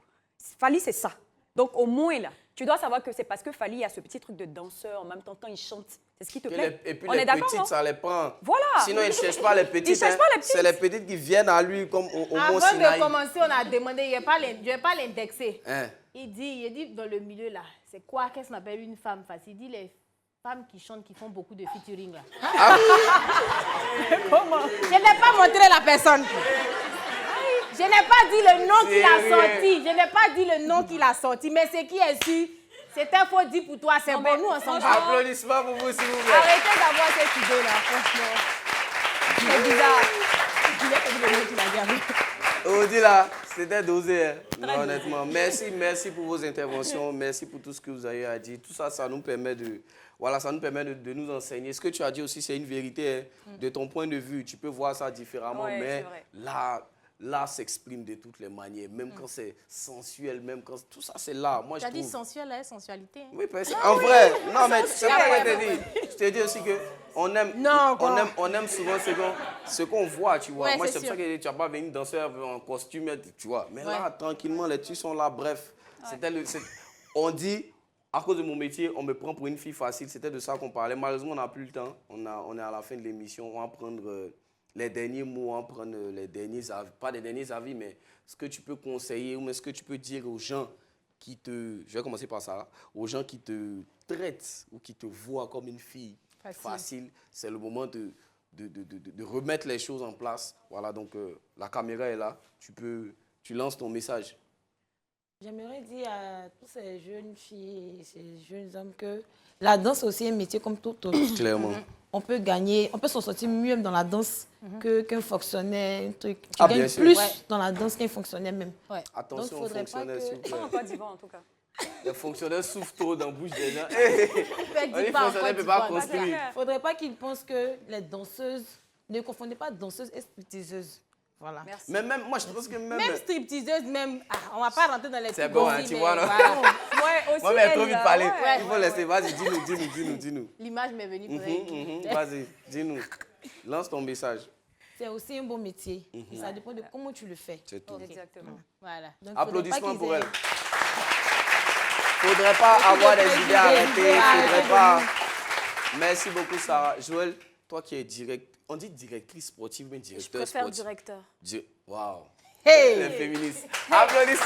Fally, c'est ça. Donc, au moins, là, tu dois savoir que c'est parce que Fally a ce petit truc de danseur en même temps quand il chante. C'est ce qui te plaît. Et puis On les est d'accord, petites, non? ça les prend. Voilà. Sinon, ils ne cherchent pas les petites. Ils cherchent pas les petites. C'est les petites qui viennent à lui comme au Mont Avant Sinaï. de commencer, on a demandé, je vais pas l'indexer. Hein? Il dit dans le milieu là, c'est quoi, qu'est-ce qu'on appelle une femme facile? Il dit les femmes qui chantent, qui font beaucoup de featuring là. Comment? Je n'ai pas montré la personne. Je n'ai pas dit le nom qu'il a sorti. Je n'ai pas dit le nom qu'il a sorti, mais ce qui est sûr, c'est un faux dit pour toi, c'est bon, nous on s'en va. Applaudissements pour vous, s'il vous plaît. Arrêtez d'avoir cette idée là, franchement. C'est bizarre. Je voulais te dire le nom qu'il a gardé. Audi là, c'était dosé. Hein. Non, honnêtement, merci pour vos interventions, merci pour tout ce que vous avez à dire. Tout ça, ça nous permet de, voilà, ça nous permet de nous enseigner. Ce que tu as dit aussi, c'est une vérité. Hein. De ton point de vue, tu peux voir ça différemment, Ouais, mais l'art s'exprime de toutes les manières, même quand c'est sensuel, même quand tout ça c'est là. Moi, Tu as je dit trouve... sensuel, hein, sensualité. Hein. Oui, parce en vrai, non, mais c'est pas ce que je te dis. Je te dis aussi que on aime souvent ce qu'on voit, tu vois. Ouais, Moi, c'est c'est pour ça que tu n'as pas venu danser en costume, tu vois. Mais là, tranquillement, les trucs sont là, bref. On dit, à cause de mon métier, on me prend pour une fille facile. C'était de ça qu'on parlait. Malheureusement, on n'a plus le temps. On est à la fin de l'émission. On va prendre les derniers mots, on va prendre les derniers avis. Pas les derniers avis, mais ce que tu peux conseiller ou ce que tu peux dire aux gens qui te... Je vais commencer par ça. Aux gens qui te traitent ou qui te voient comme une fille facile. C'est le moment de remettre les choses en place. Voilà, donc la caméra est là. Tu lances ton message. J'aimerais dire à tous ces jeunes filles et ces jeunes hommes que la danse est aussi un métier comme tout autre. Clairement. On peut s'en sortir mieux dans la danse qu'un fonctionnaire, un truc. Tu Ah, gagnes bien sûr. plus dans la danse qu'un fonctionnaire même. Ouais. Attention aux faudrait pas fonctionnaires, que- s'il vous plaît. Pas en Côte d'Ivoire, en tout cas. Les fonctionnaires souffrent trop dans la bouche des gens. Faites Les pas en fonctionnaires ne Côte peuvent pas d'Ivoire. construire. Il ne faudrait pas qu'ils pensent que les danseuses, ne confondez pas danseuses et stripteaseuses. Voilà. Merci. Mais même, moi, je pense que même... Même stripteaseuse, même. On va pas rentrer dans les C'est trucs bon, hein, aussi, tu mais vois, non? voilà. Ouais, aussi. Moi, mais trop vite parler. Ouais. Il faut laisser. Vas-y, dis-nous. L'image m'est venue pour elle. Vas-y, dis-nous. Lance ton message. C'est aussi un bon métier. Ça dépend de comment tu le fais. C'est tout. Exactement. Voilà. Donc, faudrait pas Applaudissements qu'ils pour aient- elle. Faudrait pas avoir des idées arrêtées. Faudrait pas... Merci beaucoup, Sarah. Joël, toi qui es on dit directrice sportive, mais Je directeur préfère sportif. directeur. Waouh. Hey! Les féministes. Applaudissements.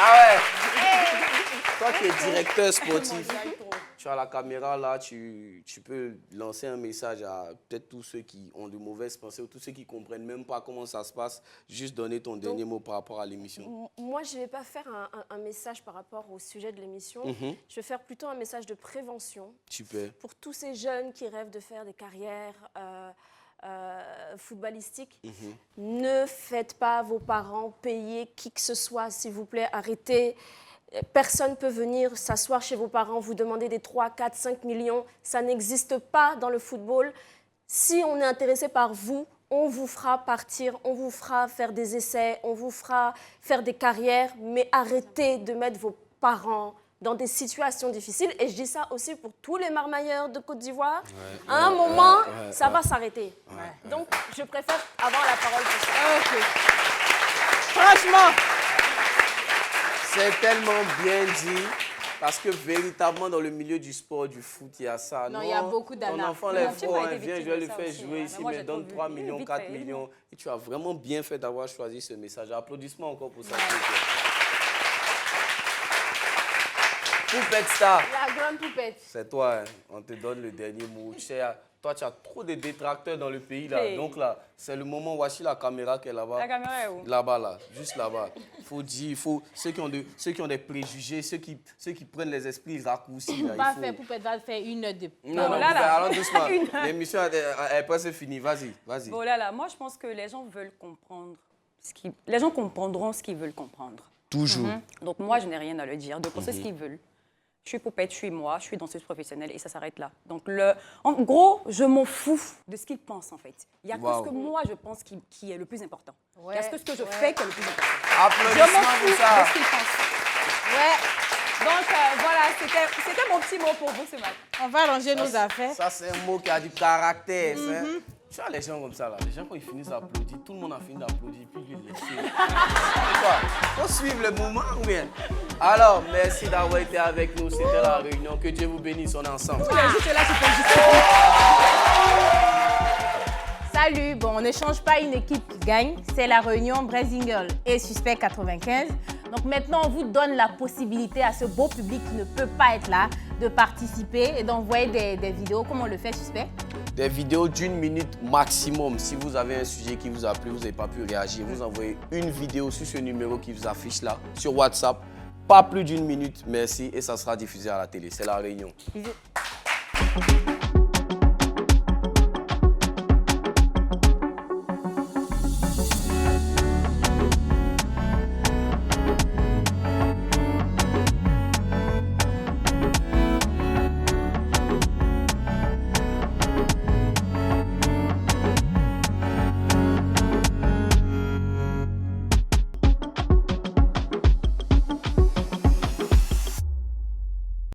Ah ouais. Toi qui es directeur sportif, tu as la caméra là, tu peux lancer un message à peut-être tous ceux qui ont de mauvaises pensées ou tous ceux qui ne comprennent même pas comment ça se passe. Juste donner ton dernier mot par rapport à l'émission. Moi, je ne vais pas faire un message par rapport au sujet de l'émission. Je vais faire plutôt un message de prévention Super. pour tous ces jeunes qui rêvent de faire des carrières footballistiques. Ne faites pas vos parents payer qui que ce soit, s'il vous plaît. Arrêtez. Personne ne peut venir s'asseoir chez vos parents, vous demander des 3, 4, 5 millions. Ça n'existe pas dans le football. Si on est intéressé par vous, on vous fera partir, on vous fera faire des essais, on vous fera faire des carrières, mais arrêtez de mettre vos parents dans des situations difficiles. Et je dis ça aussi pour tous les marmailleurs de Côte d'Ivoire. À un moment, ça va s'arrêter. Donc, je préfère avoir la parole pour ça. Franchement, C'est tellement bien dit. Parce que véritablement, dans le milieu du sport, du foot, il y a ça. Non, il y a beaucoup Ton d'anards. enfant, Mon les petit faux, m'a été viens, je victime vais de le ça faire aussi, jouer hein. ici, Moi, mais j'ai donne trop 3 vu. millions, Vite 4 fait, millions. Et tu as vraiment bien fait d'avoir choisi ce message. Applaudissements encore pour ça. Poupette Star, la grande poupette. c'est toi, hein. On te donne le dernier mot. Tu sais, toi, tu as trop de détracteurs dans le pays. Là. Hey. Donc là, c'est le moment. Voici la caméra qui est là-bas. La caméra est où? Là-bas, là, juste là-bas. Il faut dire, ceux qui ont des préjugés, ceux qui prennent les esprits raccourcis. Là, Va il faut... faire poupette, va faire une heure de. Non, non, là, là. allons doucement. L'émission est presque finie. Vas-y. Bon, là, moi, je pense que les gens veulent comprendre les gens comprendront ce qu'ils veulent comprendre. Toujours. Donc moi, je n'ai rien à leur dire. De penser ce qu'ils veulent. Je suis poupette, je suis moi, je suis danseuse professionnelle et ça s'arrête là. Donc, en gros, je m'en fous de ce qu'ils pensent, en fait. Il y a que ce que moi, je pense qui est le plus important. Il y a ce que je fais qui est le plus important. Je m'en fous de ce qu'ils pensent. Ouais. Donc, voilà, c'était mon petit mot pour vous ce matin. On va ranger nos affaires. Ça, c'est un mot qui a du caractère. Tu vois les gens comme ça, là, les gens quand ils finissent d'applaudir, tout le monde a fini d'applaudir, puis lui, il laisse. Il faut suivre le mouvement ou bien? Alors, merci d'avoir été avec nous. C'était la réunion. Que Dieu vous bénisse. On est ensemble. Salut, bon, on ne change pas une équipe qui gagne. C'est la réunion Brazingle et Suspect 95. Donc maintenant, on vous donne la possibilité à ce beau public qui ne peut pas être là de participer et d'envoyer des vidéos. Comment on le fait, Suspect? Des vidéos d'1 minute maximum. Si vous avez un sujet qui vous a plu, vous n'avez pas pu réagir, vous envoyez une vidéo sur ce numéro qui vous affiche là, sur WhatsApp. Pas plus d'1 minute, merci, et ça sera diffusé à la télé. C'est la réunion. Bisous.